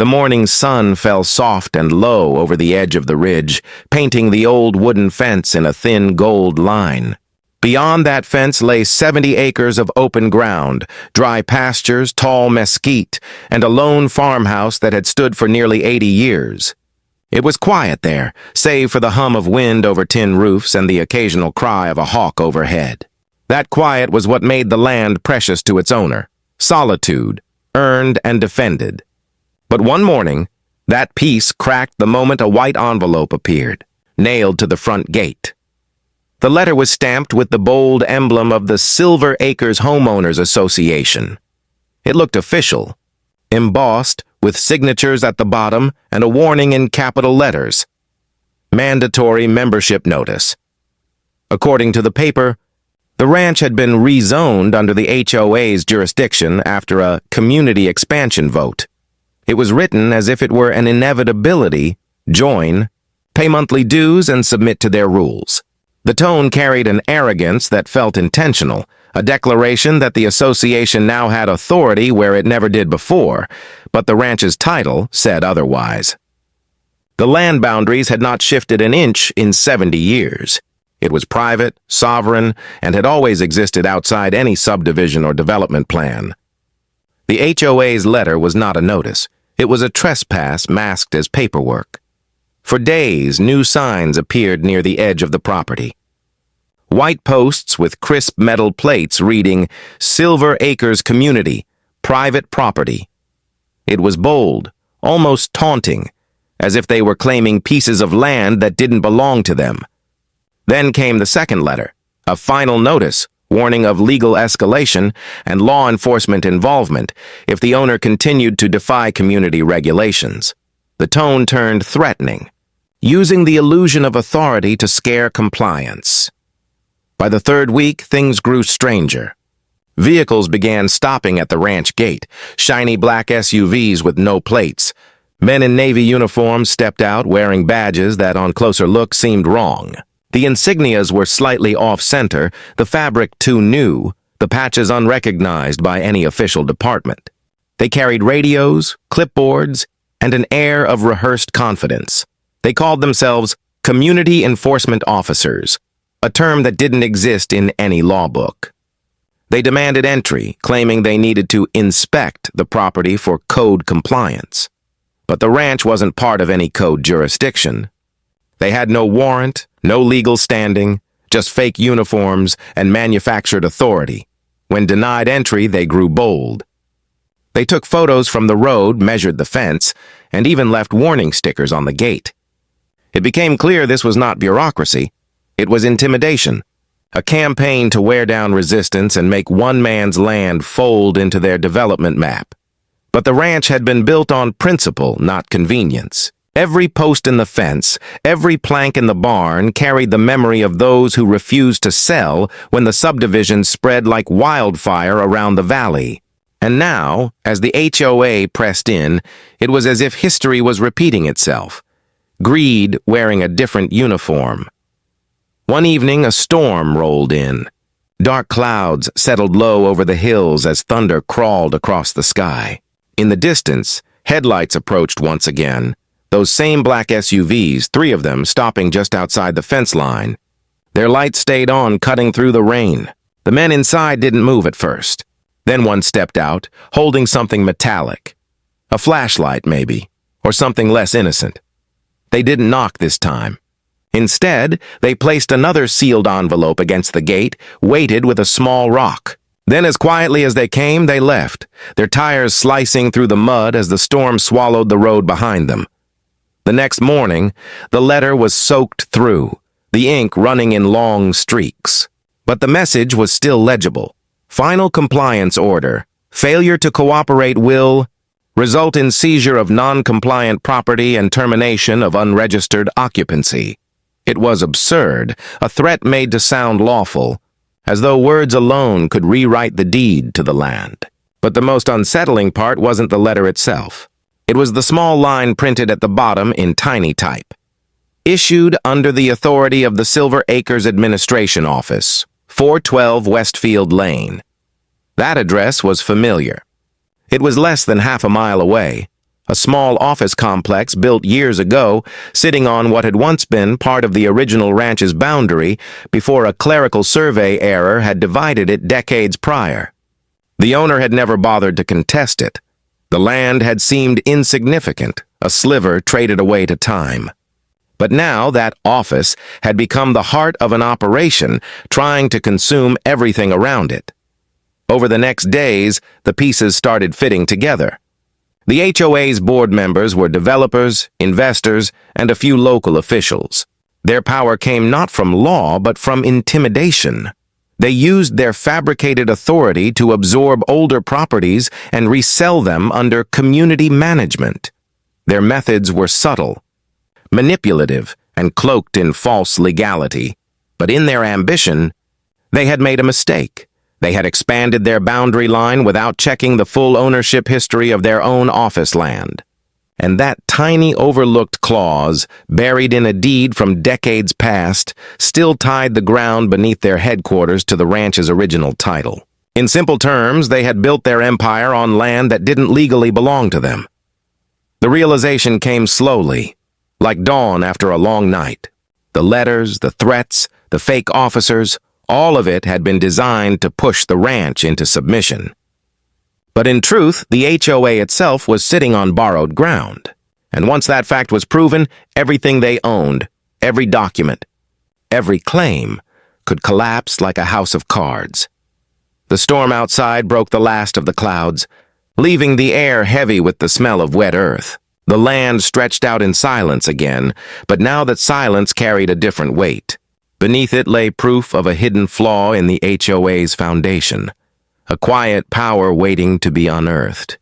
The morning sun fell soft and low over the edge of the ridge, painting the old wooden fence in a thin gold line. Beyond that fence lay 70 acres of open ground, dry pastures, tall mesquite, and a lone farmhouse that had stood for nearly 80 years. It was quiet there, save for the hum of wind over tin roofs and the occasional cry of a hawk overhead. That quiet was what made the land precious to its owner. Solitude, earned and defended. But one morning, that peace cracked the moment a white envelope appeared, nailed to the front gate. The letter was stamped with the bold emblem of the Silver Acres Homeowners Association. It looked official, embossed with signatures at the bottom and a warning in capital letters. Mandatory membership notice. According to the paper, the ranch had been rezoned under the HOA's jurisdiction after a community expansion vote. It was written as if it were an inevitability: join, pay monthly dues, and submit to their rules. The tone carried an arrogance that felt intentional, a declaration that the association now had authority where it never did before, but the ranch's title said otherwise. The land boundaries had not shifted an inch in 70 years. It was private, sovereign, and had always existed outside any subdivision or development plan. The HOA's letter was not a notice. It was a trespass masked as paperwork. For days, new signs appeared near the edge of the property. White posts with crisp metal plates reading, "Silver Acres Community, Private Property." It was bold, almost taunting, as if they were claiming pieces of land that didn't belong to them. Then came the second letter, a final notice, warning of legal escalation and law enforcement involvement if the owner continued to defy community regulations. The tone turned threatening, using the illusion of authority to scare compliance. By the third week, things grew stranger. Vehicles began stopping at the ranch gate, shiny black SUVs with no plates. Men in Navy uniforms stepped out wearing badges that on closer look seemed wrong. The insignias were slightly off-center, the fabric too new, the patches unrecognized by any official department. They carried radios, clipboards, and an air of rehearsed confidence. They called themselves community enforcement officers, a term that didn't exist in any law book. They demanded entry, claiming they needed to inspect the property for code compliance. But the ranch wasn't part of any code jurisdiction. They had no warrant, no legal standing, just fake uniforms and manufactured authority. When denied entry, they grew bold. They took photos from the road, measured the fence, and even left warning stickers on the gate. It became clear this was not bureaucracy. It was intimidation, a campaign to wear down resistance and make one man's land fold into their development map. But the ranch had been built on principle, not convenience. Every post in the fence, every plank in the barn carried the memory of those who refused to sell when the subdivision spread like wildfire around the valley. And now, as the HOA pressed in, it was as if history was repeating itself. Greed wearing a different uniform. One evening, a storm rolled in. Dark clouds settled low over the hills as thunder crawled across the sky. In the distance, headlights approached once again. Those same black SUVs, 3 of them stopping just outside the fence line. Their lights stayed on, cutting through the rain. The men inside didn't move at first. Then one stepped out, holding something metallic. A flashlight, maybe, or something less innocent. They didn't knock this time. Instead, they placed another sealed envelope against the gate, weighted with a small rock. Then, as quietly as they came, they left, their tires slicing through the mud as the storm swallowed the road behind them. The next morning, the letter was soaked through, the ink running in long streaks. But the message was still legible. Final compliance order. Failure to cooperate will result in seizure of non-compliant property and termination of unregistered occupancy. It was absurd, a threat made to sound lawful, as though words alone could rewrite the deed to the land. But the most unsettling part wasn't the letter itself. It was the small line printed at the bottom in tiny type. Issued under the authority of the Silver Acres Administration Office, 412 Westfield Lane. That address was familiar. It was less than half a mile away, a small office complex built years ago, sitting on what had once been part of the original ranch's boundary before a clerical survey error had divided it decades prior. The owner had never bothered to contest it. The land had seemed insignificant, a sliver traded away to time. But now that office had become the heart of an operation trying to consume everything around it. Over the next days, the pieces started fitting together. The HOA's board members were developers, investors, and a few local officials. Their power came not from law, but from intimidation. They used their fabricated authority to absorb older properties and resell them under community management. Their methods were subtle, manipulative, and cloaked in false legality. But in their ambition, they had made a mistake. They had expanded their boundary line without checking the full ownership history of their own office land. And that tiny overlooked clause, buried in a deed from decades past, still tied the ground beneath their headquarters to the ranch's original title. In simple terms, they had built their empire on land that didn't legally belong to them. The realization came slowly, like dawn after a long night. The letters, the threats, the fake officers, all of it had been designed to push the ranch into submission. But in truth, the HOA itself was sitting on borrowed ground. And once that fact was proven, everything they owned, every document, every claim, could collapse like a house of cards. The storm outside broke the last of the clouds, leaving the air heavy with the smell of wet earth. The land stretched out in silence again, but now that silence carried a different weight. Beneath it lay proof of a hidden flaw in the HOA's foundation, a quiet power waiting to be unearthed.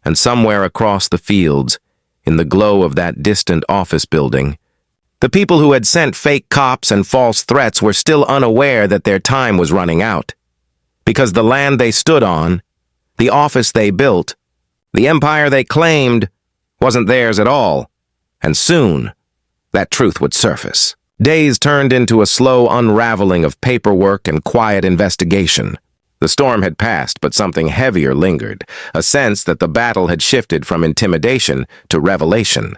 And somewhere across the fields, in the glow of that distant office building, the people who had sent fake cops and false threats were still unaware that their time was running out. Because the land they stood on, the office they built, the empire they claimed, wasn't theirs at all. And soon, that truth would surface. Days turned into a slow unraveling of paperwork and quiet investigation. The storm had passed, but something heavier lingered, a sense that the battle had shifted from intimidation to revelation.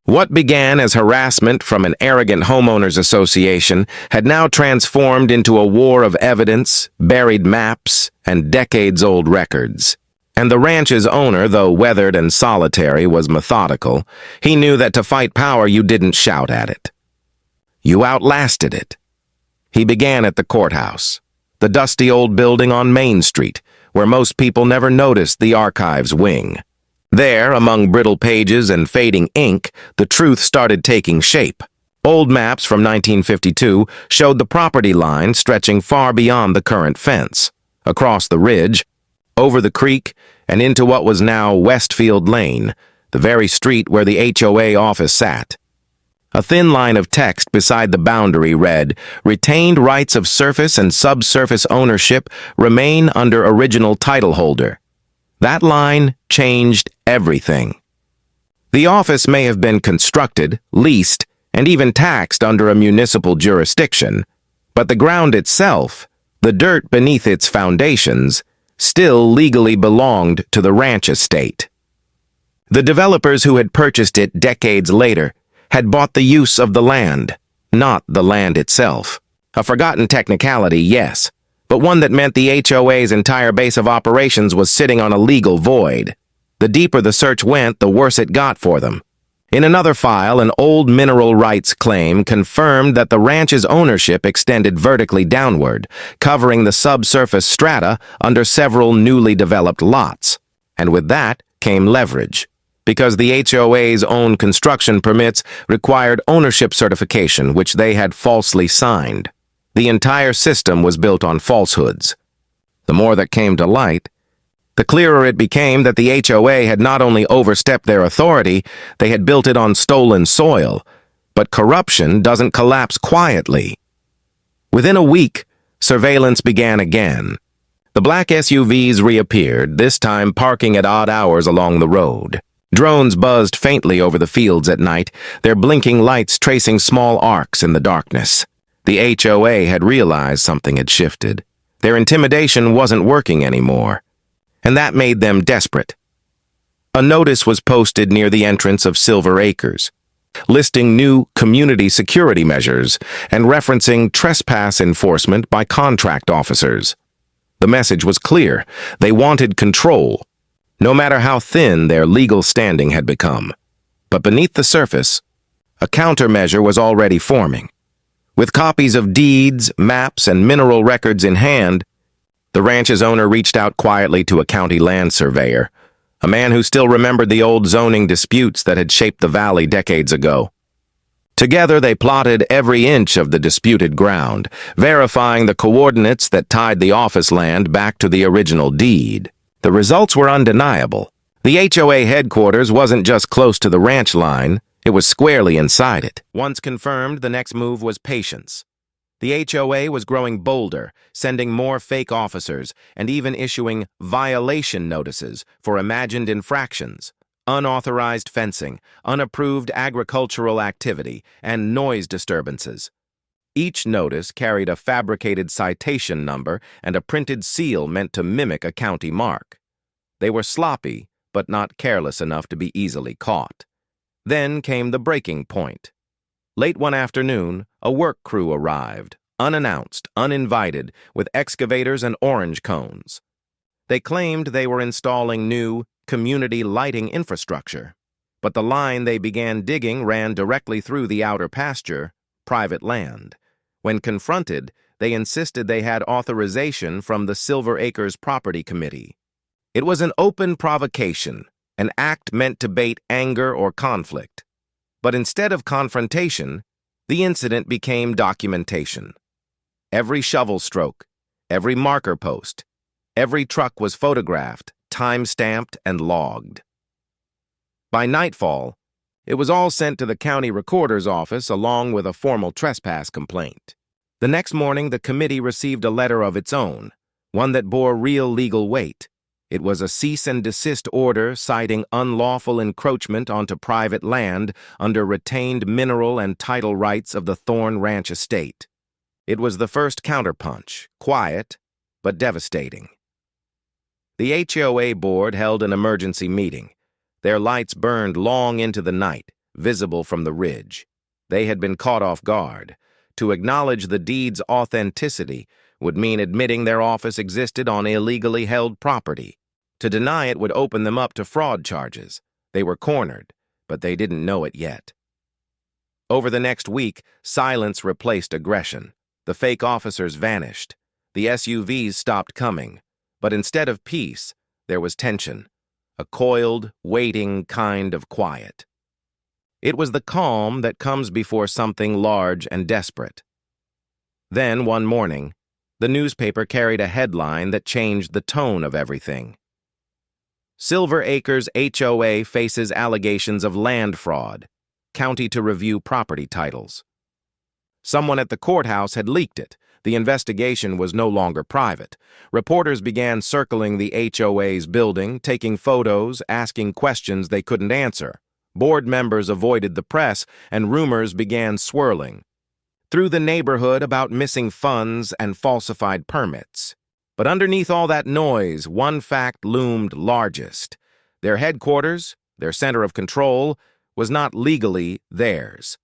What began as harassment from an arrogant homeowners association had now transformed into a war of evidence, buried maps, and decades-old records. And the ranch's owner, though weathered and solitary, was methodical. He knew that to fight power you didn't shout at it. You outlasted it. He began at the courthouse, the dusty old building on Main Street, where most people never noticed the archives wing. There, among brittle pages and fading ink, the truth started taking shape. Old maps from 1952 showed the property line stretching far beyond the current fence, across the ridge, over the creek, and into what was now Westfield Lane, the very street where the HOA office sat. A thin line of text beside the boundary read, "Retained rights of surface and subsurface ownership remain under original title holder." That line changed everything. The office may have been constructed, leased, and even taxed under a municipal jurisdiction, but the ground itself, the dirt beneath its foundations, still legally belonged to the ranch estate. The developers who had purchased it decades later had bought the use of the land, not the land itself. A forgotten technicality, yes, but one that meant the HOA's entire base of operations was sitting on a legal void. The deeper the search went, the worse it got for them. In another file, an old mineral rights claim confirmed that the ranch's ownership extended vertically downward, covering the subsurface strata under several newly developed lots. And with that came leverage. Because the HOA's own construction permits required ownership certification, which they had falsely signed. The entire system was built on falsehoods. The more that came to light, the clearer it became that the HOA had not only overstepped their authority, they had built it on stolen soil. But corruption doesn't collapse quietly. Within a week, surveillance began again. The black SUVs reappeared, this time parking at odd hours along the road. Drones buzzed faintly over the fields at night, their blinking lights tracing small arcs in the darkness. The HOA had realized something had shifted. Their intimidation wasn't working anymore, and that made them desperate. A notice was posted near the entrance of Silver Acres, listing new community security measures and referencing trespass enforcement by contract officers. The message was clear. They wanted control, no matter how thin their legal standing had become. But beneath the surface, a countermeasure was already forming. With copies of deeds, maps, and mineral records in hand, the ranch's owner reached out quietly to a county land surveyor, a man who still remembered the old zoning disputes that had shaped the valley decades ago. Together, they plotted every inch of the disputed ground, verifying the coordinates that tied the office land back to the original deed. The results were undeniable. The HOA headquarters wasn't just close to the ranch line, it was squarely inside it. Once confirmed, the next move was patience. The HOA was growing bolder, sending more fake officers, and even issuing violation notices for imagined infractions, unauthorized fencing, unapproved agricultural activity, and noise disturbances. Each notice carried a fabricated citation number and a printed seal meant to mimic a county mark. They were sloppy, but not careless enough to be easily caught. Then came the breaking point. Late one afternoon, a work crew arrived, unannounced, uninvited, with excavators and orange cones. They claimed they were installing new community lighting infrastructure, but the line they began digging ran directly through the outer pasture, private land. When confronted, they insisted they had authorization from the Silver Acres Property Committee. It was an open provocation, an act meant to bait anger or conflict. But instead of confrontation, the incident became documentation. Every shovel stroke, every marker post, every truck was photographed, time-stamped, and logged. By nightfall, it was all sent to the county recorder's office along with a formal trespass complaint. The next morning, the committee received a letter of its own, one that bore real legal weight. It was a cease and desist order citing unlawful encroachment onto private land under retained mineral and title rights of the Thorn Ranch estate. It was the first counterpunch, quiet but devastating. The HOA board held an emergency meeting. Their lights burned long into the night, visible from the ridge. They had been caught off guard. To acknowledge the deed's authenticity would mean admitting their office existed on illegally held property. To deny it would open them up to fraud charges. They were cornered, but they didn't know it yet. Over the next week, silence replaced aggression. The fake officers vanished. The SUVs stopped coming. But instead of peace, there was tension. A coiled, waiting kind of quiet. It was the calm that comes before something large and desperate. Then, one morning, the newspaper carried a headline that changed the tone of everything. Silver Acres HOA faces allegations of land fraud. County to review property titles. Someone at the courthouse had leaked it. The investigation was no longer private. Reporters began circling the HOA's building, taking photos, asking questions they couldn't answer. Board members avoided the press, and rumors began swirling through the neighborhood about missing funds and falsified permits. But underneath all that noise, one fact loomed largest. Their headquarters, their center of control, was not legally theirs.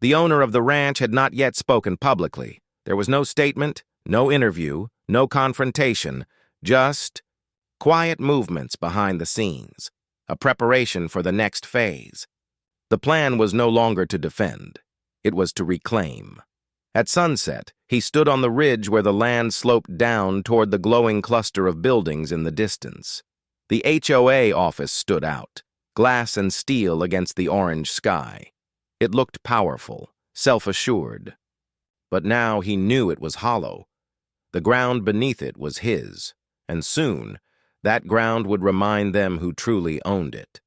The owner of the ranch had not yet spoken publicly. There was no statement, no interview, no confrontation, just quiet movements behind the scenes, a preparation for the next phase. The plan was no longer to defend. It was to reclaim. At sunset, he stood on the ridge where the land sloped down toward the glowing cluster of buildings in the distance. The HOA office stood out, glass and steel against the orange sky. It looked powerful, self-assured. But now he knew it was hollow. The ground beneath it was his, and soon, that ground would remind them who truly owned it.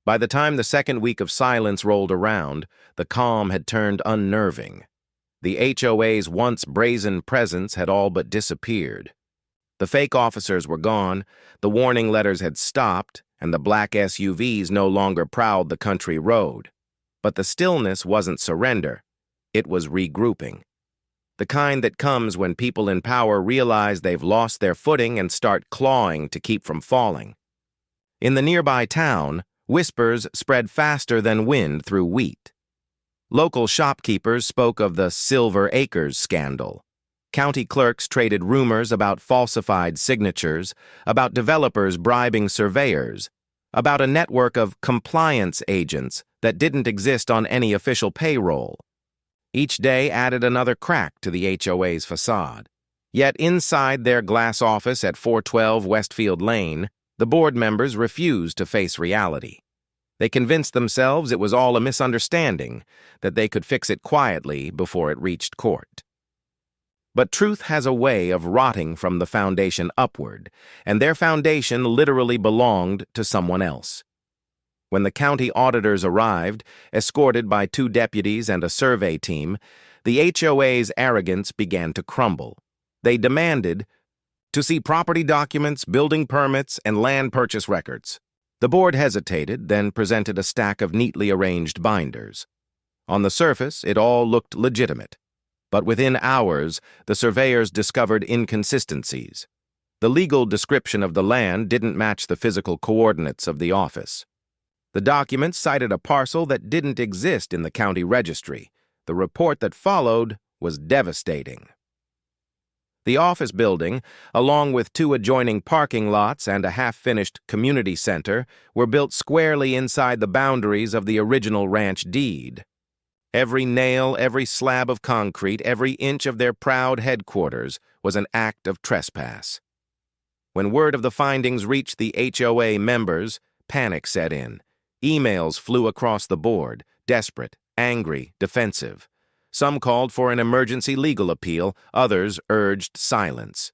By the time the second week of silence rolled around, the calm had turned unnerving. The HOA's once brazen presence had all but disappeared. The fake officers were gone, the warning letters had stopped, and the black SUVs no longer prowled the country road. But the stillness wasn't surrender. It was regrouping. The kind that comes when people in power realize they've lost their footing and start clawing to keep from falling. In the nearby town, whispers spread faster than wind through wheat. Local shopkeepers spoke of the Silver Acres scandal. County clerks traded rumors about falsified signatures, about developers bribing surveyors, about a network of compliance agents that didn't exist on any official payroll. Each day added another crack to the HOA's facade. Yet inside their glass office at 412 Westfield Lane, the board members refused to face reality. They convinced themselves it was all a misunderstanding, that they could fix it quietly before it reached court. But truth has a way of rotting from the foundation upward, and their foundation literally belonged to someone else. When the county auditors arrived, escorted by 2 deputies and a survey team, the HOA's arrogance began to crumble. They demanded to see property documents, building permits, and land purchase records. The board hesitated, then presented a stack of neatly arranged binders. On the surface, it all looked legitimate. But within hours, the surveyors discovered inconsistencies. The legal description of the land didn't match the physical coordinates of the office. The documents cited a parcel that didn't exist in the county registry. The report that followed was devastating. The office building, along with 2 adjoining parking lots and a half-finished community center, were built squarely inside the boundaries of the original ranch deed. Every nail, every slab of concrete, every inch of their proud headquarters was an act of trespass. When word of the findings reached the HOA members, panic set in. Emails flew across the board, desperate, angry, defensive. Some called for an emergency legal appeal, others urged silence.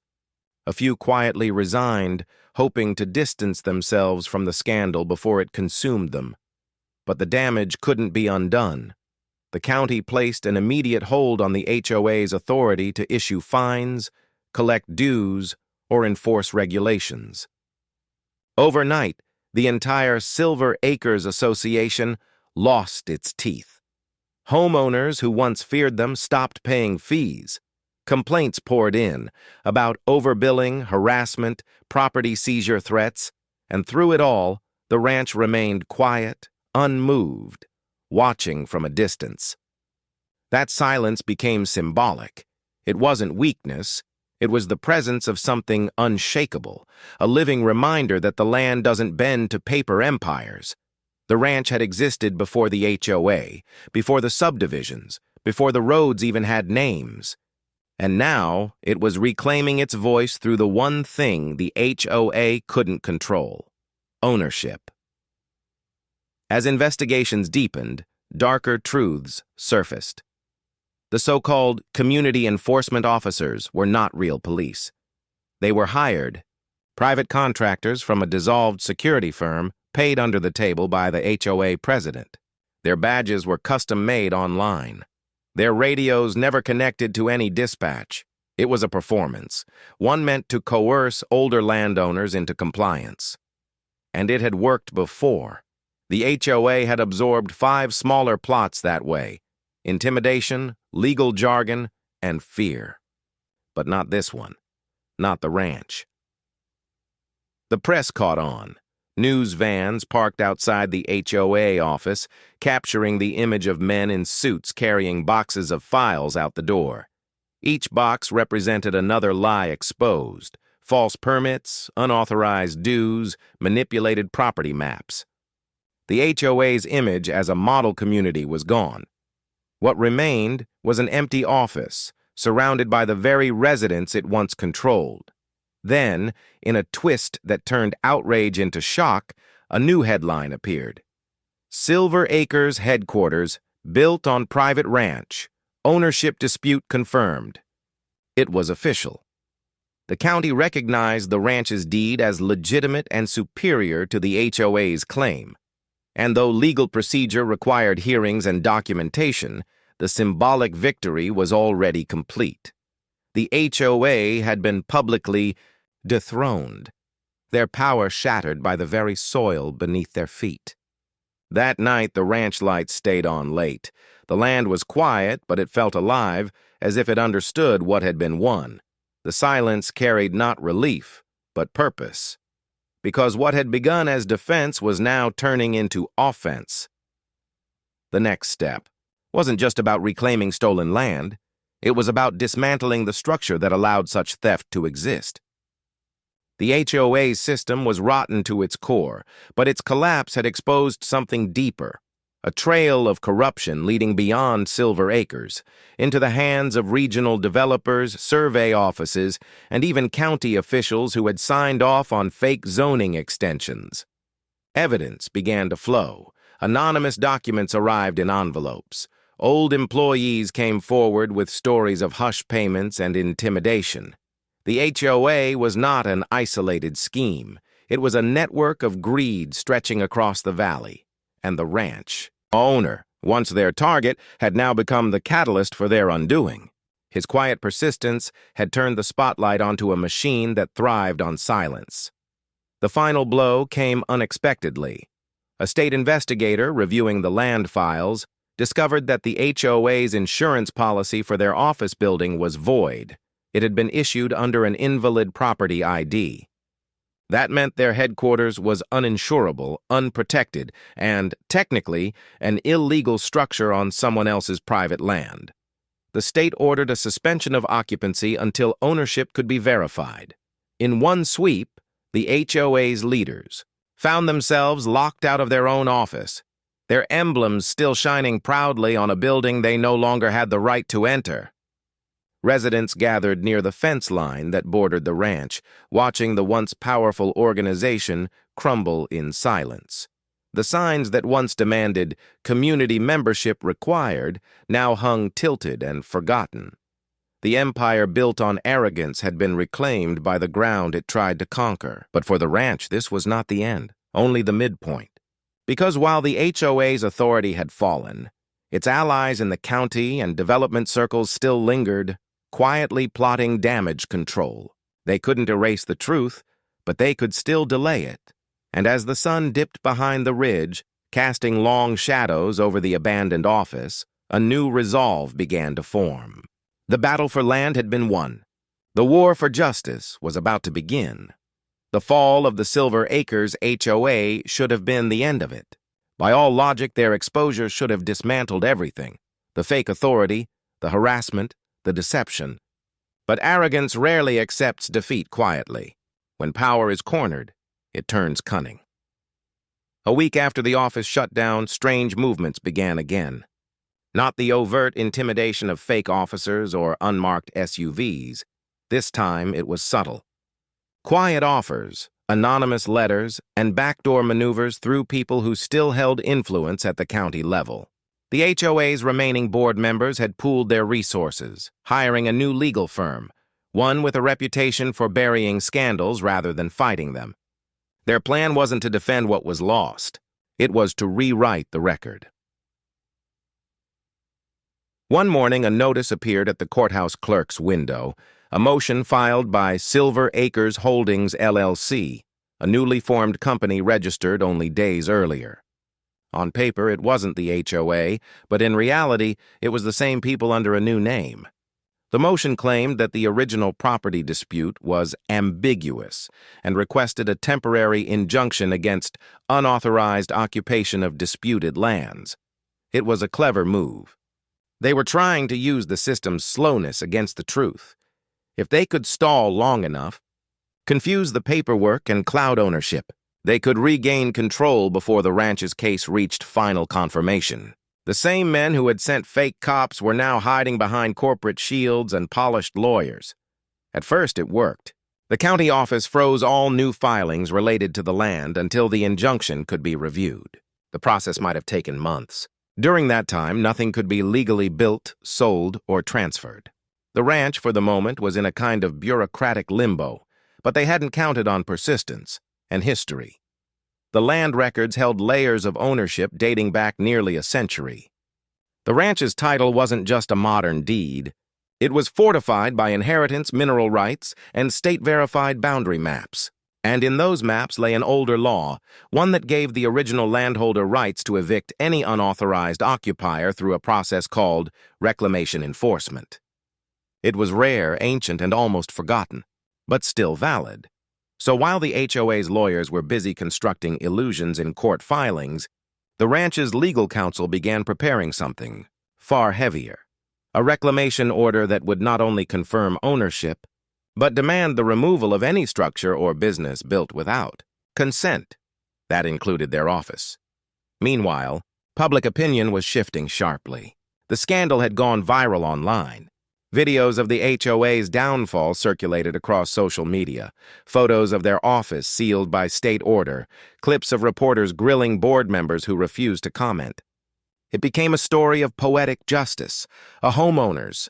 A few quietly resigned, hoping to distance themselves from the scandal before it consumed them. But the damage couldn't be undone. The county placed an immediate hold on the HOA's authority to issue fines, collect dues, or enforce regulations. Overnight, the entire Silver Acres Association lost its teeth. Homeowners who once feared them stopped paying fees. Complaints poured in about overbilling, harassment, property seizure threats, and through it all, the ranch remained quiet, unmoved, watching from a distance. That silence became symbolic. It wasn't weakness. It was the presence of something unshakable, a living reminder that the land doesn't bend to paper empires. The ranch had existed before the HOA, before the subdivisions, before the roads even had names. And now it was reclaiming its voice through the one thing the HOA couldn't control: ownership. As investigations deepened, darker truths surfaced. The so-called community enforcement officers were not real police. They were hired, private contractors from a dissolved security firm paid under the table by the HOA president. Their badges were custom-made online. Their radios never connected to any dispatch. It was a performance, one meant to coerce older landowners into compliance. And it had worked before. The HOA had absorbed 5 smaller plots that way: intimidation, legal jargon, and fear. But not this one. Not the ranch. The press caught on. News vans parked outside the HOA office, capturing the image of men in suits carrying boxes of files out the door. Each box represented another lie exposed: false permits, unauthorized dues, manipulated property maps. The HOA's image as a model community was gone. What remained was an empty office, surrounded by the very residents it once controlled. Then, in a twist that turned outrage into shock, a new headline appeared. Silver Acres headquarters, built on private ranch. Ownership dispute confirmed. It was official. The county recognized the ranch's deed as legitimate and superior to the HOA's claim. And though legal procedure required hearings and documentation, the symbolic victory was already complete. The HOA had been publicly dethroned, their power shattered by the very soil beneath their feet. That night, the ranch lights stayed on late. The land was quiet, but it felt alive, as if it understood what had been won. The silence carried not relief, but purpose. because what had begun as defense was now turning into offense. The next step wasn't just about reclaiming stolen land. It was about dismantling the structure that allowed such theft to exist. The HOA system was rotten to its core, but its collapse had exposed something deeper, a trail of corruption leading beyond Silver Acres, into the hands of regional developers, survey offices, and even county officials who had signed off on fake zoning extensions. Evidence began to flow. Anonymous documents arrived in envelopes. Old employees came forward with stories of hush payments and intimidation. The HOA was not an isolated scheme. It was a network of greed stretching across the valley. And the ranch owner, once their target, had now become the catalyst for their undoing. His quiet persistence had turned the spotlight onto a machine that thrived on silence. The final blow came unexpectedly. A state investigator reviewing the land files discovered that the HOA's insurance policy for their office building was void. It had been issued under an invalid property ID. That meant their headquarters was uninsurable, unprotected, and, technically, an illegal structure on someone else's private land. The state ordered a suspension of occupancy until ownership could be verified. In one sweep, the HOA's leaders found themselves locked out of their own office, their emblems still shining proudly on a building they no longer had the right to enter. Residents gathered near the fence line that bordered the ranch, watching the once powerful organization crumble in silence. The signs that once demanded community membership required now hung tilted and forgotten. The empire built on arrogance had been reclaimed by the ground it tried to conquer. But for the ranch, this was not the end, only the midpoint. Because while the HOA's authority had fallen, its allies in the county and development circles still lingered, quietly plotting damage control. They couldn't erase the truth, but they could still delay it. And as the sun dipped behind the ridge, casting long shadows over the abandoned office, a new resolve began to form. The battle for land had been won. The war for justice was about to begin. The fall of the Silver Acres HOA should have been the end of it. By all logic, their exposure should have dismantled everything: the fake authority, the harassment, the deception. But arrogance rarely accepts defeat quietly. When power is cornered, it turns cunning. A week after the office shut down, strange movements began again. Not the overt intimidation of fake officers or unmarked SUVs. This time it was subtle. Quiet offers, anonymous letters, and backdoor maneuvers through people who still held influence at the county level. The HOA's remaining board members had pooled their resources, hiring a new legal firm, one with a reputation for burying scandals rather than fighting them. Their plan wasn't to defend what was lost. It was to rewrite the record. One morning, a notice appeared at the courthouse clerk's window, a motion filed by Silver Acres Holdings, LLC, a newly formed company registered only days earlier. On paper, it wasn't the HOA, but in reality, it was the same people under a new name. The motion claimed that the original property dispute was ambiguous and requested a temporary injunction against unauthorized occupation of disputed lands. It was a clever move. They were trying to use the system's slowness against the truth. If they could stall long enough, confuse the paperwork and cloud ownership, they could regain control before the ranch's case reached final confirmation. The same men who had sent fake cops were now hiding behind corporate shields and polished lawyers. At first, it worked. The county office froze all new filings related to the land until the injunction could be reviewed. The process might have taken months. During that time, nothing could be legally built, sold, or transferred. The ranch, for the moment, was in a kind of bureaucratic limbo, but they hadn't counted on persistence and history. The land records held layers of ownership dating back nearly a century. The ranch's title wasn't just a modern deed. It was fortified by inheritance, mineral rights, and state-verified boundary maps. And in those maps lay an older law, one that gave the original landholder rights to evict any unauthorized occupier through a process called reclamation enforcement. It was rare, ancient, and almost forgotten, but still valid. So while the HOA's lawyers were busy constructing illusions in court filings, the ranch's legal counsel began preparing something far heavier. A reclamation order that would not only confirm ownership, but demand the removal of any structure or business built without consent. That included their office. Meanwhile, public opinion was shifting sharply. The scandal had gone viral online. Videos of the HOA's downfall circulated across social media, photos of their office sealed by state order, clips of reporters grilling board members who refused to comment. It became a story of poetic justice, a homeowners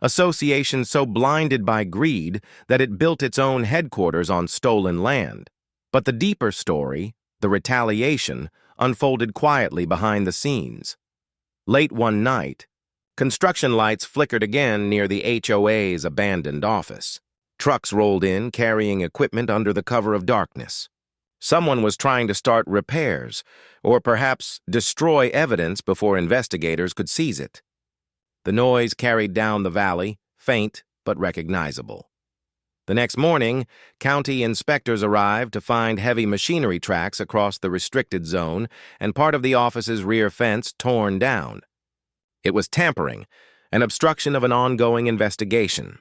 association so blinded by greed that it built its own headquarters on stolen land. But the deeper story, the retaliation, unfolded quietly behind the scenes. Late one night, construction lights flickered again near the HOA's abandoned office. Trucks rolled in, carrying equipment under the cover of darkness. Someone was trying to start repairs, or perhaps destroy evidence before investigators could seize it. The noise carried down the valley, faint but recognizable. The next morning, county inspectors arrived to find heavy machinery tracks across the restricted zone and part of the office's rear fence torn down. It was tampering, an obstruction of an ongoing investigation.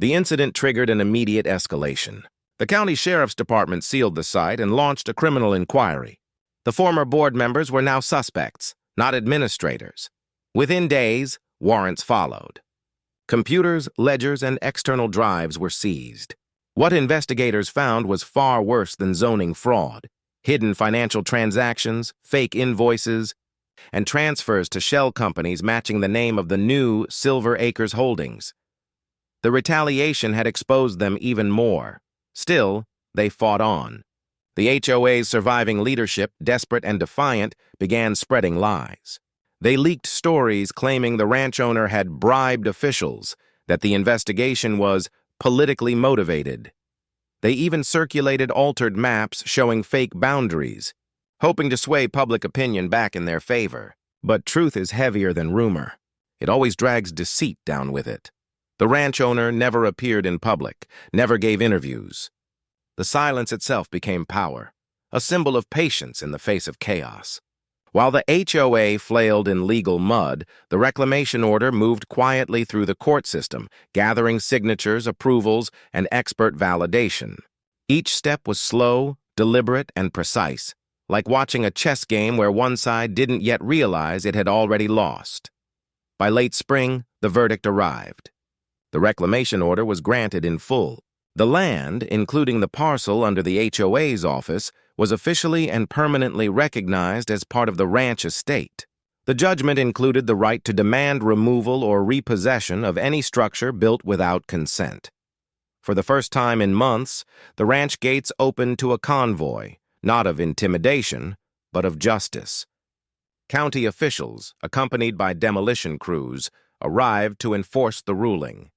The incident triggered an immediate escalation. The county sheriff's department sealed the site and launched a criminal inquiry. The former board members were now suspects, not administrators. Within days, warrants followed. Computers, ledgers, and external drives were seized. What investigators found was far worse than zoning fraud: hidden financial transactions, fake invoices, and transfers to shell companies matching the name of the new Silver Acres Holdings. The retaliation had exposed them even more. Still, they fought on. The HOA's surviving leadership, desperate and defiant, began spreading lies. They leaked stories claiming the ranch owner had bribed officials, that the investigation was politically motivated. They even circulated altered maps showing fake boundaries, hoping to sway public opinion back in their favor. But truth is heavier than rumor. It always drags deceit down with it. The ranch owner never appeared in public, never gave interviews. The silence itself became power, a symbol of patience in the face of chaos. While the HOA flailed in legal mud, the reclamation order moved quietly through the court system, gathering signatures, approvals, and expert validation. Each step was slow, deliberate, and precise, like watching a chess game where one side didn't yet realize it had already lost. By late spring, the verdict arrived. The reclamation order was granted in full. The land, including the parcel under the HOA's office, was officially and permanently recognized as part of the ranch estate. The judgment included the right to demand removal or repossession of any structure built without consent. For the first time in months, the ranch gates opened to a convoy, not of intimidation, but of justice. County officials, accompanied by demolition crews, arrived to enforce the ruling.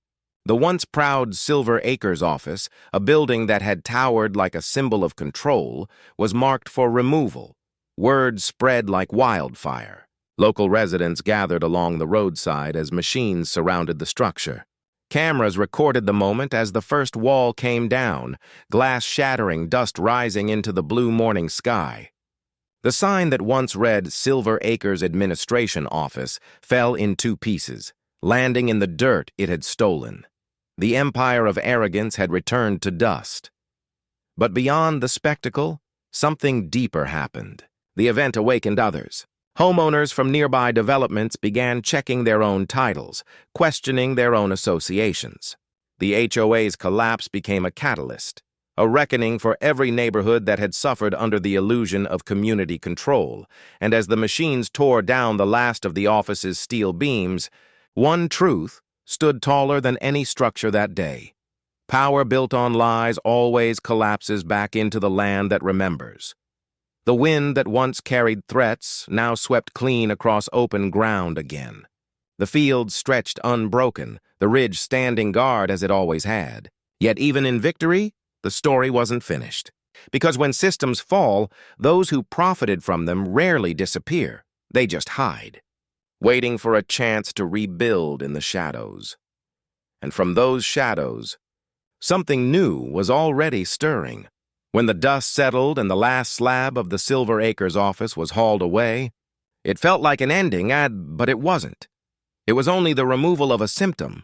The once proud Silver Acres office, a building that had towered like a symbol of control, was marked for removal. Word spread like wildfire. Local residents gathered along the roadside as machines surrounded the structure. Cameras recorded the moment as the first wall came down, glass shattering, dust rising into the blue morning sky. The sign that once read Silver Acres Administration Office fell in two pieces, landing in the dirt it had stolen. The empire of arrogance had returned to dust. But beyond the spectacle, something deeper happened. The event awakened others. Homeowners from nearby developments began checking their own titles, questioning their own associations. The HOA's collapse became a catalyst, a reckoning for every neighborhood that had suffered under the illusion of community control. And as the machines tore down the last of the office's steel beams, one truth stood taller than any structure that day. Power built on lies always collapses back into the land that remembers. The wind that once carried threats now swept clean across open ground again. The field stretched unbroken, the ridge standing guard as it always had. Yet even in victory, the story wasn't finished. Because when systems fall, those who profited from them rarely disappear. They just hide, waiting for a chance to rebuild in the shadows. And from those shadows, Something new was already stirring. When the dust settled and the last slab of the Silver Acres office was hauled away, it felt like an ending, but it wasn't. It was only the removal of a symptom.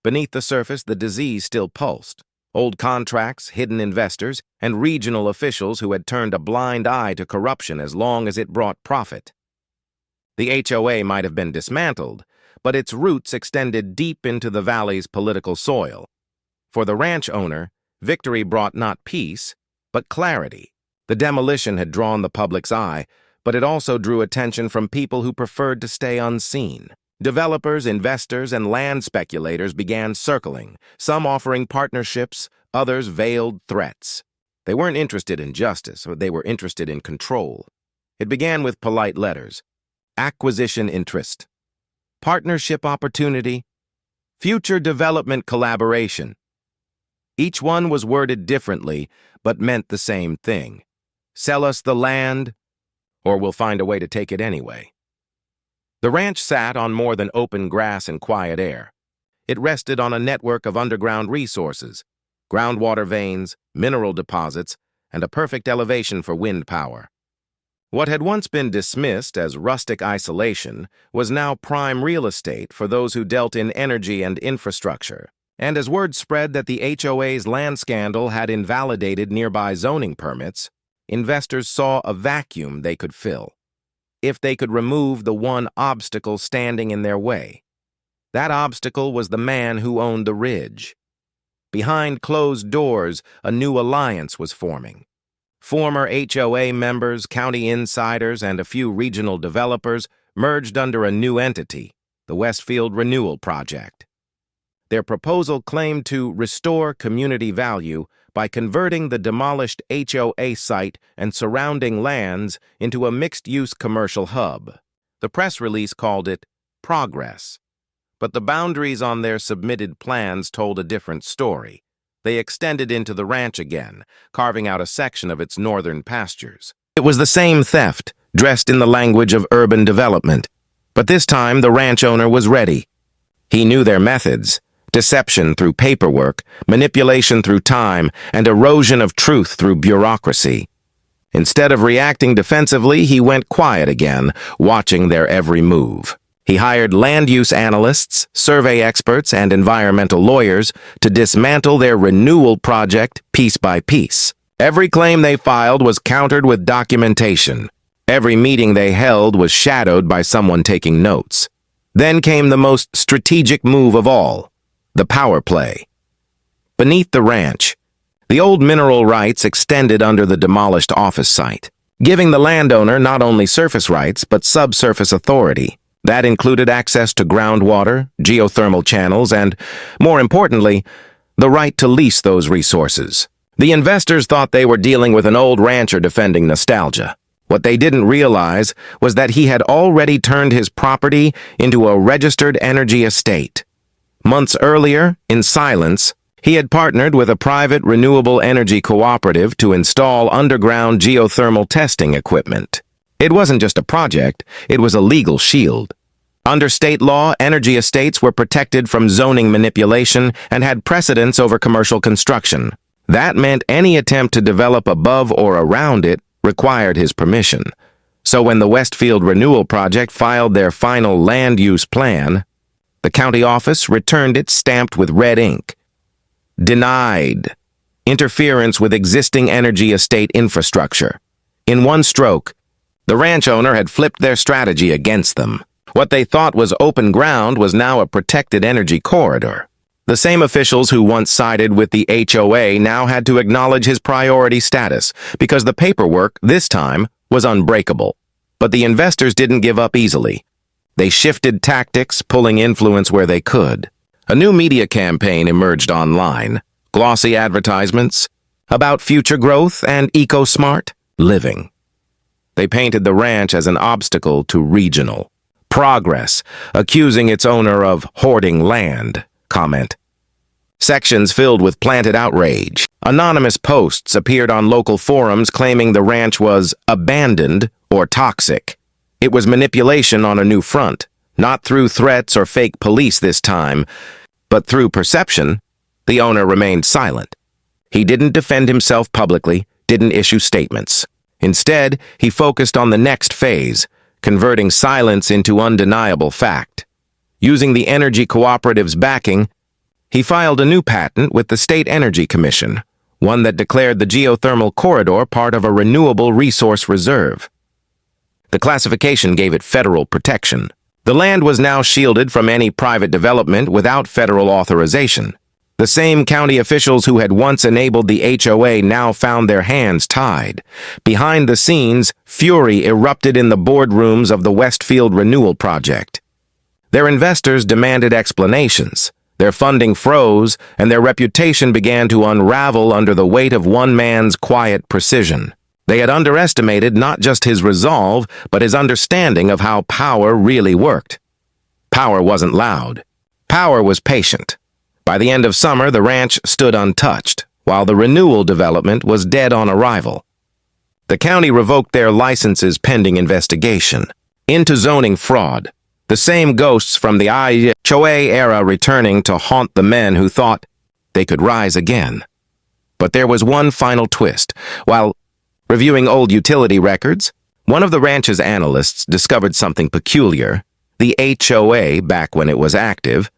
Beneath the surface, the disease still pulsed. Old contracts, hidden investors, and regional officials who had turned a blind eye to corruption as long as it brought profit. The HOA might have been dismantled, but its roots extended deep into the valley's political soil. For the ranch owner, victory brought not peace, but clarity. The demolition had drawn the public's eye, but it also drew attention from people who preferred to stay unseen. Developers, investors, and land speculators began circling, some offering partnerships, others veiled threats. They weren't interested in justice, they were interested in control. It began with polite letters: acquisition interest, partnership opportunity, future development collaboration. Each one was worded differently, but meant the same thing. Sell us the land, or we'll find a way to take it anyway. The ranch sat on more than open grass and quiet air. It rested on a network of underground resources, groundwater veins, mineral deposits, and a perfect elevation for wind power. What had once been dismissed as rustic isolation was now prime real estate for those who dealt in energy and infrastructure. And as word spread that the HOA's land scandal had invalidated nearby zoning permits, investors saw a vacuum they could fill, if they could remove the one obstacle standing in their way. That obstacle was the man who owned the ridge. Behind closed doors, a new alliance was forming. Former HOA members, county insiders, and a few regional developers merged under a new entity, the Westfield Renewal Project. Their proposal claimed to restore community value by converting the demolished HOA site and surrounding lands into a mixed-use commercial hub. The press release called it progress. But the boundaries on their submitted plans told a different story. They extended into the ranch again, carving out a section of its northern pastures. It was the same theft, dressed in the language of urban development. But this time, the ranch owner was ready. He knew their methods: deception through paperwork, manipulation through time, and erosion of truth through bureaucracy. Instead of reacting defensively, he went quiet again, watching their every move. He hired land use analysts, survey experts, and environmental lawyers to dismantle their renewal project piece by piece. Every claim they filed was countered with documentation. Every meeting they held was shadowed by someone taking notes. Then came the most strategic move of all: the power play. Beneath the ranch, the old mineral rights extended under the demolished office site, giving the landowner not only surface rights but subsurface authority. That included access to groundwater, geothermal channels, and, more importantly, the right to lease those resources. The investors thought they were dealing with an old rancher defending nostalgia. What they didn't realize was that he had already turned his property into a registered energy estate. Months earlier, in silence, he had partnered with a private renewable energy cooperative to install underground geothermal testing equipment. It wasn't just a project, it was a legal shield. Under state law, energy estates were protected from zoning manipulation and had precedence over commercial construction. That meant any attempt to develop above or around it required his permission. So when the Westfield Renewal Project filed their final land use plan, the county office returned it stamped with red ink. Denied. Interference with existing energy estate infrastructure. In one stroke, the ranch owner had flipped their strategy against them. What they thought was open ground was now a protected energy corridor. The same officials who once sided with the HOA now had to acknowledge his priority status, because the paperwork, this time, was unbreakable. But the investors didn't give up easily. They shifted tactics, pulling influence where they could. A new media campaign emerged online. Glossy advertisements about future growth and eco-smart living. They painted the ranch as an obstacle to regional progress, accusing its owner of hoarding land. Comment. Sections filled with planted outrage. Anonymous posts appeared on local forums claiming the ranch was abandoned or toxic. It was manipulation on a new front, not through threats or fake police this time, but through perception. The owner remained silent. He didn't defend himself publicly, didn't issue statements. Instead, he focused on the next phase, converting silence into undeniable fact. Using the energy cooperative's backing, he filed a new patent with the State Energy Commission, one that declared the geothermal corridor part of a renewable resource reserve. The classification gave it federal protection. The land was now shielded from any private development without federal authorization. The same county officials who had once enabled the HOA now found their hands tied. Behind the scenes, fury erupted in the boardrooms of the Westfield Renewal Project. Their investors demanded explanations. Their funding froze, and their reputation began to unravel under the weight of one man's quiet precision. They had underestimated not just his resolve, but his understanding of how power really worked. Power wasn't loud. Power was patient. By the end of summer, the ranch stood untouched, while the renewal development was dead on arrival. The county revoked their licenses pending investigation. Into zoning fraud. The same ghosts from the HOA era returning to haunt the men who thought they could rise again. But there was one final twist. While reviewing old utility records, one of the ranch's analysts discovered something peculiar. The HOA, back when it was active,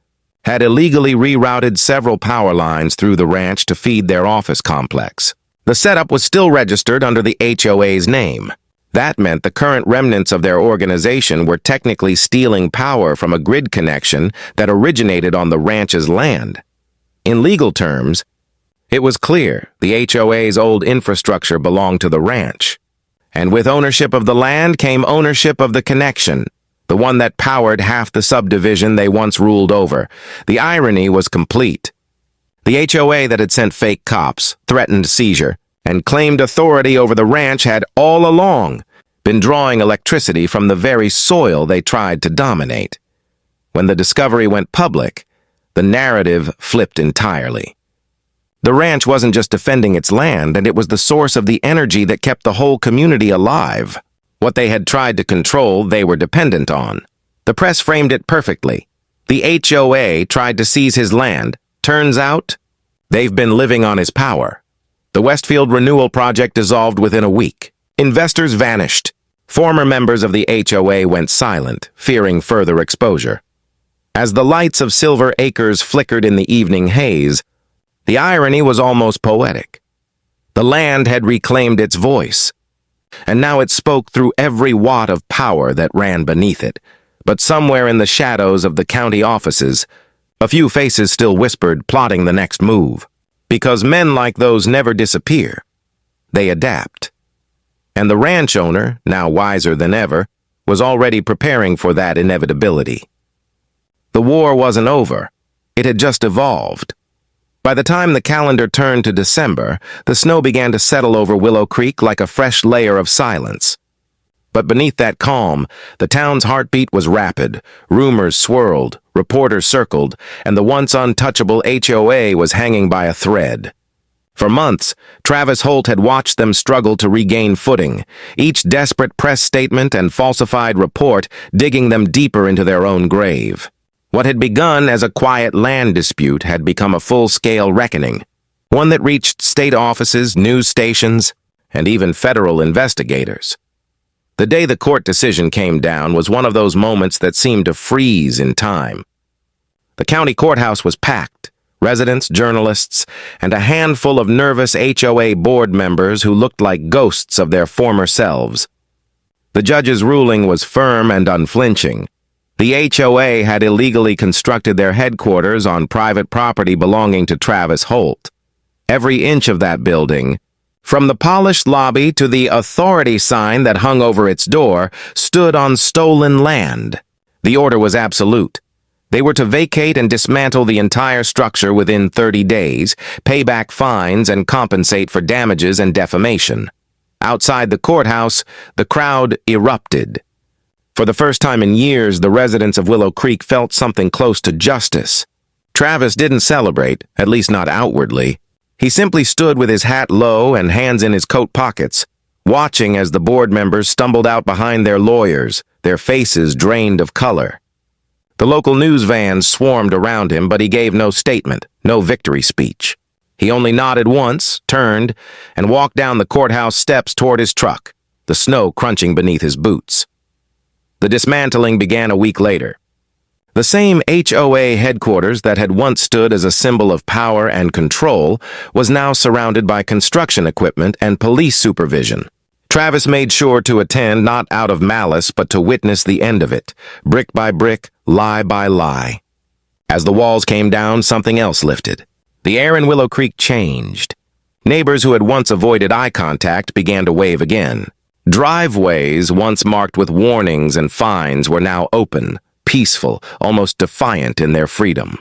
had illegally rerouted several power lines through the ranch to feed their office complex. The setup was still registered under the HOA's name. That meant the current remnants of their organization were technically stealing power from a grid connection that originated on the ranch's land. In legal terms, it was clear the HOA's old infrastructure belonged to the ranch. And with ownership of the land came ownership of the connection, the one that powered half the subdivision they once ruled over. The irony was complete. The HOA that had sent fake cops, threatened seizure, and claimed authority over the ranch had all along been drawing electricity from the very soil they tried to dominate. When the discovery went public, the narrative flipped entirely. The ranch wasn't just defending its land, and it was the source of the energy that kept the whole community alive. What they had tried to control, they were dependent on. The press framed it perfectly. The HOA tried to seize his land. Turns out, they've been living on his power. The Westfield Renewal Project dissolved within a week. Investors vanished. Former members of the HOA went silent, fearing further exposure. As the lights of Silver Acres flickered in the evening haze, the irony was almost poetic. The land had reclaimed its voice, and now it spoke through every watt of power that ran beneath it. But somewhere in the shadows of the county offices, a few faces still whispered, plotting the next move. Because men like those never disappear. They adapt. And the ranch owner, now wiser than ever, was already preparing for that inevitability. The war wasn't over. It had just evolved. By the time the calendar turned to December, the snow began to settle over Willow Creek like a fresh layer of silence. But beneath that calm, the town's heartbeat was rapid. Rumors swirled, reporters circled, and the once untouchable HOA was hanging by a thread. For months, Travis Holt had watched them struggle to regain footing, each desperate press statement and falsified report digging them deeper into their own grave. What had begun as a quiet land dispute had become a full-scale reckoning, one that reached state offices, news stations, and even federal investigators. The day the court decision came down was one of those moments that seemed to freeze in time. The county courthouse was packed. Residents, journalists, and a handful of nervous HOA board members who looked like ghosts of their former selves. The judge's ruling was firm and unflinching. The HOA had illegally constructed their headquarters on private property belonging to Travis Holt. Every inch of that building, from the polished lobby to the authority sign that hung over its door, stood on stolen land. The order was absolute. They were to vacate and dismantle the entire structure within 30 days, pay back fines, and compensate for damages and defamation. Outside the courthouse, the crowd erupted. For the first time in years, the residents of Willow Creek felt something close to justice. Travis didn't celebrate, at least not outwardly. He simply stood with his hat low and hands in his coat pockets, watching as the board members stumbled out behind their lawyers, their faces drained of color. The local news vans swarmed around him, but he gave no statement, no victory speech. He only nodded once, turned, and walked down the courthouse steps toward his truck, the snow crunching beneath his boots. The dismantling began a week later. The same HOA headquarters that had once stood as a symbol of power and control was now surrounded by construction equipment and police supervision. Travis made sure to attend not out of malice but to witness the end of it, brick by brick, lie by lie. As the walls came down, something else lifted. The air in Willow Creek changed. Neighbors who had once avoided eye contact began to wave again. Driveways, once marked with warnings and fines, were now open, peaceful, almost defiant in their freedom.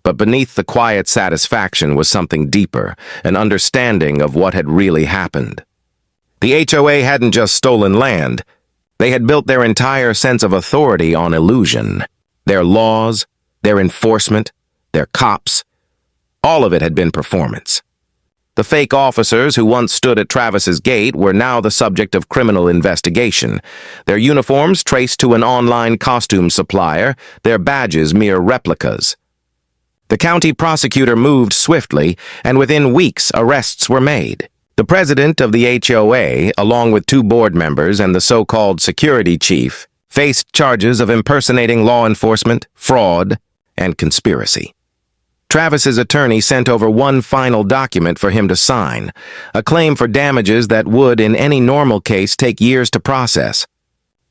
But beneath the quiet satisfaction was something deeper, an understanding of what had really happened. The HOA hadn't just stolen land. They had built their entire sense of authority on illusion. Their laws, their enforcement, their cops, all of it had been performance. The fake officers who once stood at Travis's gate were now the subject of criminal investigation, their uniforms traced to an online costume supplier, their badges mere replicas. The county prosecutor moved swiftly, and within weeks arrests were made. The president of the HOA, along with 2 board members and the so-called security chief, faced charges of impersonating law enforcement, fraud, and conspiracy. Travis's attorney sent over one final document for him to sign, a claim for damages that would, in any normal case, take years to process.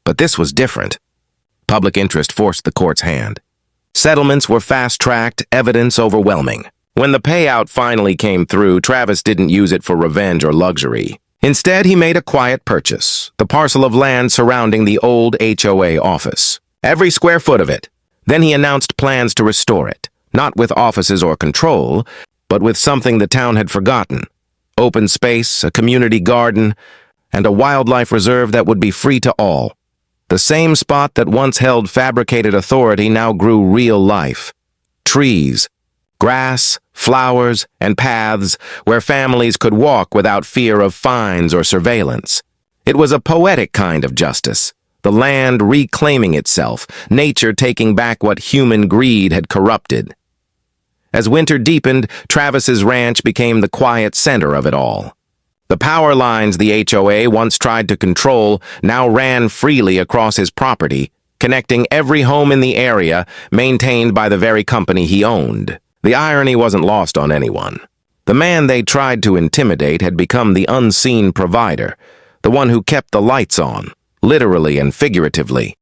But this was different. Public interest forced the court's hand. Settlements were fast-tracked, evidence overwhelming. When the payout finally came through, Travis didn't use it for revenge or luxury. Instead, he made a quiet purchase, the parcel of land surrounding the old HOA office. Every square foot of it. Then he announced plans to restore it. Not with offices or control, but with something the town had forgotten. Open space, a community garden, and a wildlife reserve that would be free to all. The same spot that once held fabricated authority now grew real life. Trees, grass, flowers, and paths where families could walk without fear of fines or surveillance. It was a poetic kind of justice. The land reclaiming itself, nature taking back what human greed had corrupted. As winter deepened, Travis's ranch became the quiet center of it all. The power lines the HOA once tried to control now ran freely across his property, connecting every home in the area, maintained by the very company he owned. The irony wasn't lost on anyone. The man they tried to intimidate had become the unseen provider, the one who kept the lights on, literally and figuratively.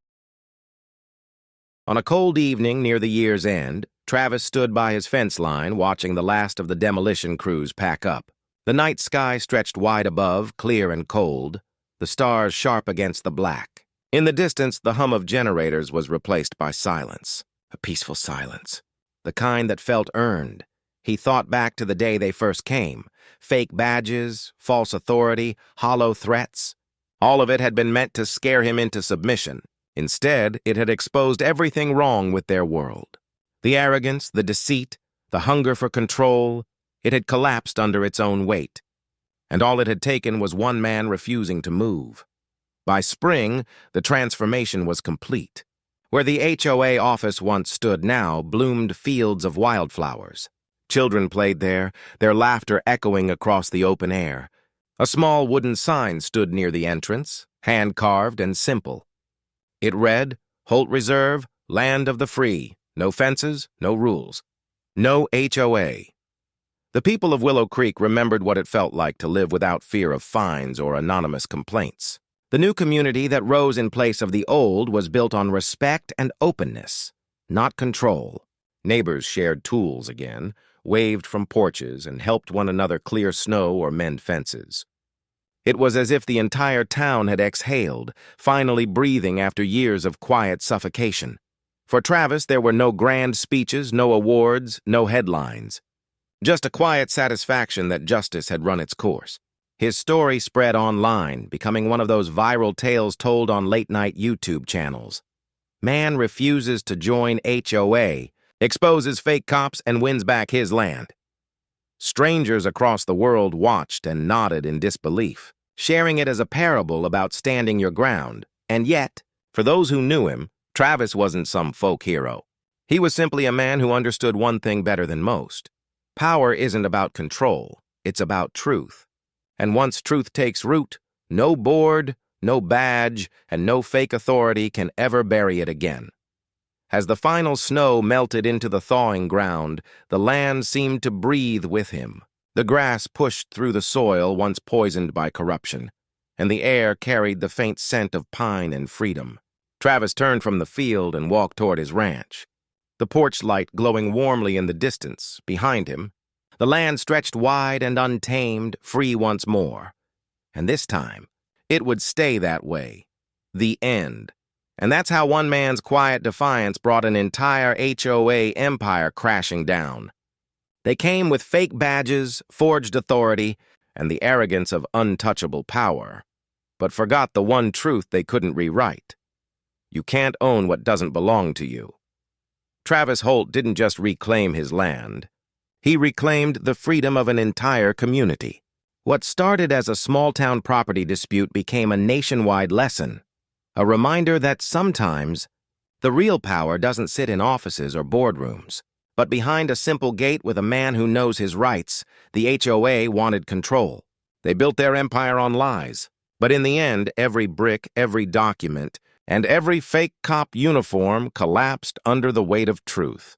On a cold evening near the year's end, Travis stood by his fence line watching the last of the demolition crews pack up. The night sky stretched wide above, clear and cold, the stars sharp against the black. In the distance, the hum of generators was replaced by silence, a peaceful silence, the kind that felt earned. He thought back to the day they first came. Fake badges, false authority, hollow threats. All of it had been meant to scare him into submission. Instead, it had exposed everything wrong with their world. The arrogance, the deceit, the hunger for control, it had collapsed under its own weight. And all it had taken was one man refusing to move. By spring, the transformation was complete. Where the HOA office once stood now bloomed fields of wildflowers. Children played there, their laughter echoing across the open air. A small wooden sign stood near the entrance, hand-carved and simple. It read, "Holt Reserve, Land of the Free. No fences, no rules. No HOA." The people of Willow Creek remembered what it felt like to live without fear of fines or anonymous complaints. The new community that rose in place of the old was built on respect and openness, not control. Neighbors shared tools again, waved from porches, and helped one another clear snow or mend fences. It was as if the entire town had exhaled, finally breathing after years of quiet suffocation. For Travis, there were no grand speeches, no awards, no headlines. Just a quiet satisfaction that justice had run its course. His story spread online, becoming one of those viral tales told on late-night YouTube channels. Man refuses to join HOA, exposes fake cops, and wins back his land. Strangers across the world watched and nodded in disbelief, sharing it as a parable about standing your ground. And yet, for those who knew him, Travis wasn't some folk hero. He was simply a man who understood one thing better than most. Power isn't about control, it's about truth. And once truth takes root, no board, no badge, and no fake authority can ever bury it again. As the final snow melted into the thawing ground, the land seemed to breathe with him. The grass pushed through the soil once poisoned by corruption, and the air carried the faint scent of pine and freedom. Travis turned from the field and walked toward his ranch. The porch light glowing warmly in the distance, behind him, the land stretched wide and untamed, free once more. And this time, it would stay that way. The end. And that's how one man's quiet defiance brought an entire HOA empire crashing down. They came with fake badges, forged authority, and the arrogance of untouchable power, but forgot the one truth they couldn't rewrite. You can't own what doesn't belong to you. Travis Holt didn't just reclaim his land. He reclaimed the freedom of an entire community. What started as a small-town property dispute became a nationwide lesson, a reminder that sometimes the real power doesn't sit in offices or boardrooms, but behind a simple gate with a man who knows his rights. The HOA wanted control. They built their empire on lies. But in the end, every brick, every document, and every fake cop uniform collapsed under the weight of truth.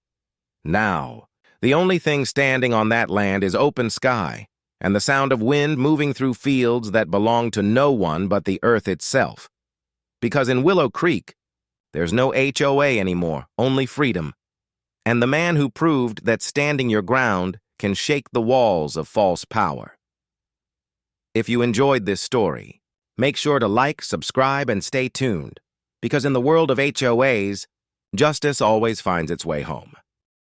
Now, the only thing standing on that land is open sky and the sound of wind moving through fields that belong to no one but the earth itself. Because in Willow Creek, there's no HOA anymore, only freedom. And the man who proved that standing your ground can shake the walls of false power. If you enjoyed this story, make sure to like, subscribe, and stay tuned, because in the world of HOAs, justice always finds its way home.